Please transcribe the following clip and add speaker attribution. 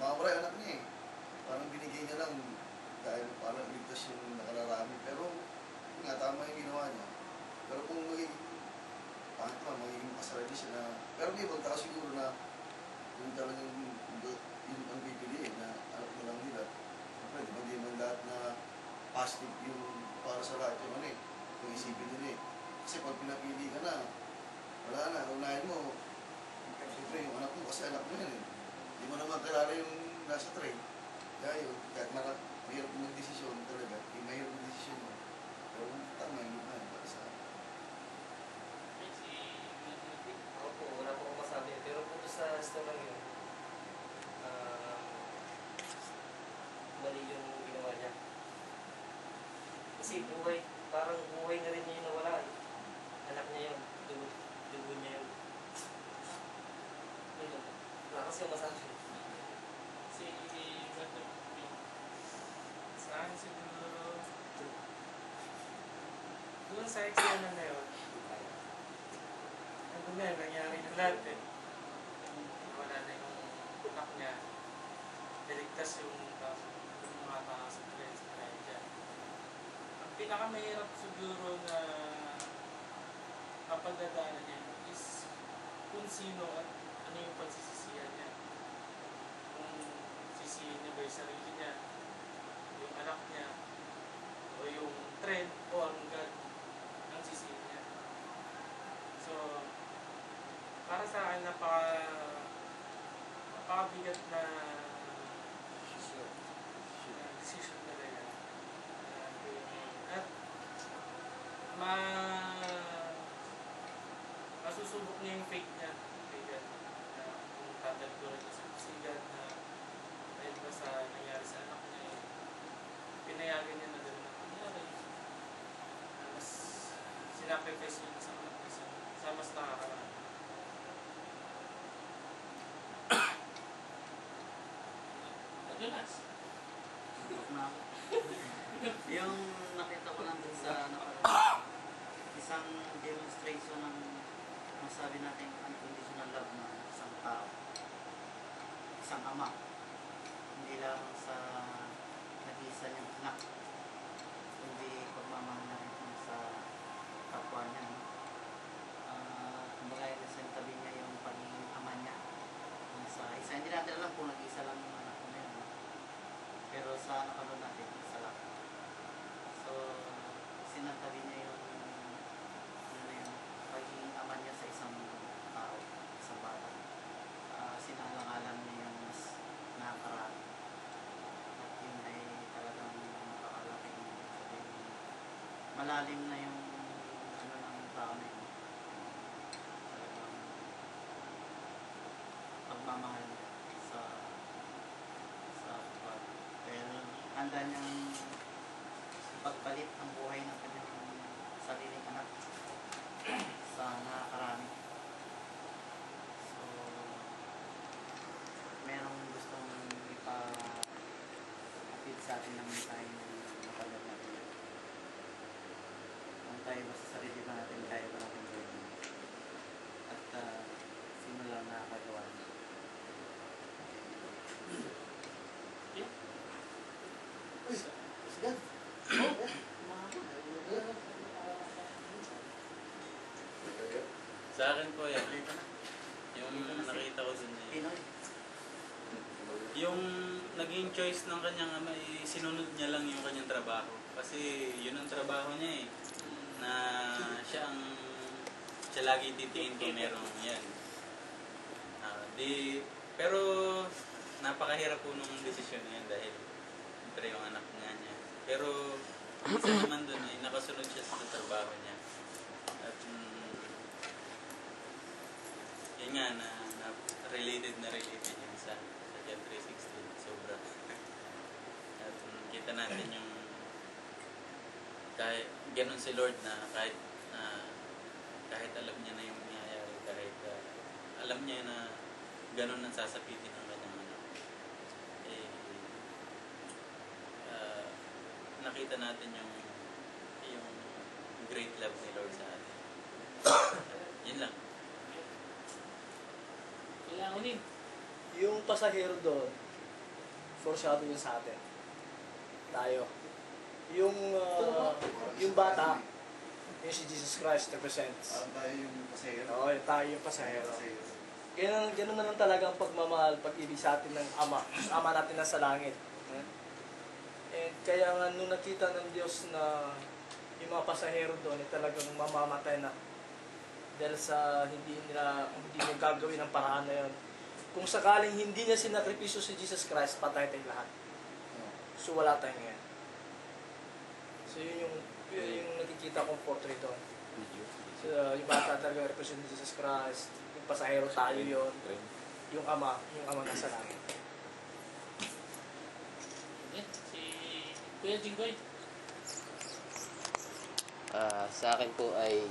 Speaker 1: mawawala yung anak niya eh. Parang binigay niya lang dahil parang ligtas yung nakararami. Pero, yun nga, tama yung ginawa niya. Pero kung pangit pa, magiging kasarali siya na, pero may ibang tao siguro na yung talagang yun ang pipiliin na anak na lang nila. Siyempre, di ba di man lahat na positive yung para sa lahat yung ano eh, kung isipin nila eh. Kasi pag pinapili ka na, wala na, unahin mo, siyempre yung anak mo, kasi anak mo yan eh. Hindi mo naman kilala yung nasa tray. Kaya yun, kahit mahirap mong desisyon talaga, yung mahirap mong desisyon mo. Pero tama yung unahin para sa akin.
Speaker 2: Ako po, wala po akong masabi. Pero po sa story yun, mali yung ginawa niya. Kasi buhay, parang buhay na rin niya yung nawala eh. Anak niya yun, dugo niya yun. Yun, wala kasi yung masabi.
Speaker 3: Si sa akin siguro doon sa eksena na yun, ano na, nangyari na lahat eh. Wala na yung anak niya. Niligtas yung mga tao sa friends na kaya dyan. Ang pinakamahirap siguro na kapagdadaanan niya is kung sino at ano yung pagsisisihan niya. Kung sisihin niya ba yung sarili niya, yung anak niya, o yung trend, o ang God ang sisihin niya. So, para sa akin, napakabigat na decision talaga. At masusubok niya yung faith niya kay God. Kung tatalikuran niya si God na dahil ba sa nangyari sa anak niya, pinayagan niya na gano'n ang nangyari. Mas sinacrifice niya sa anak niya sa mas nakakaraan. Adulas.
Speaker 4: Yung nakita ko lang din sa nakaraan, isang demonstration ng masabi natin unconditional love ng isang tao, isang ama, hindi lang sa nag-iisa niyang anak, kundi pagmamahal na rin sa kapwa niya. Kumbaga nasa tabi niya yung pagiging ama niya sa isa. Hindi natin alam kung nag-iisa lang yung anak niya, pero sa napanood natin, isa lang. So, sinantabi niya yung pagiging ama niya sa isang tao, isang bata. Sinalang-alang niya yung mas nakakarami. At yun ay talagang makakalaking sabihin. Malalim na yung ano ng tao na yun. Talagang pagmamahal niya sa bata. Dahil handa niyang pagpalit ang buhay ng kanyang sariling anak sa nakakarami. So, merong gustong ipa-feed sa atin ng tayo napagod natin. Kung tayo ba sa sarili ba natin, kaya ba natin gawin? At sino lang nakakagawa niya.
Speaker 3: Yeah.
Speaker 1: Sige.
Speaker 5: Sa akin po yan, yung nakita ko dun
Speaker 4: Pinoy.
Speaker 5: yung naging choice ng kanyang ama, sinunod niya lang yung kanyang trabaho. Kasi yun ang trabaho niya eh. Na siya lagi titingin kung meron yan. Pero napakahirap po nung desisyon niya dahil siyempre yung anak nga niya. Pero isa naman dun ay nakasunod siya sa trabaho niya. At yun nga na related yun sa John 3:16. Sobra. At kita natin yung kahit ganun si Lord na kahit alam niya na yung nangyayari, kahit alam niya na ganun ang sasapitin ng kanyang anak, nakita natin yung great love ni Lord sa atin. Yun lang.
Speaker 3: Kailangan ulit.
Speaker 6: Yung pasahero doon, Foreshadowing yun sa atin. Tayo. Yung bata, yung si Jesus Christ represents.
Speaker 1: Parang tayo yung pasahero.
Speaker 6: Oo, tayo yung pasahero.
Speaker 1: Pasahero.
Speaker 6: Ganun na lang talaga ang pagmamahal, pag-ibig sa atin ng Ama. Ama natin nasa langit. And kaya nga nung nakita ng Diyos na yung mga pasahero doon ay talagang mamamatay na dahil sa hindi niya gagawin ang paraan na yun. Kung sakaling hindi niya sinakripisyo si Jesus Christ, patay tayong lahat. So wala tayo ngayon. So yun yung nakikita kong portrait doon. So, yung bata talaga represent ni Jesus Christ, yung pasahero tayo yun, yung ama nasa langit.
Speaker 3: Yan, si Kuya Jinggoy.
Speaker 7: Sa akin po ay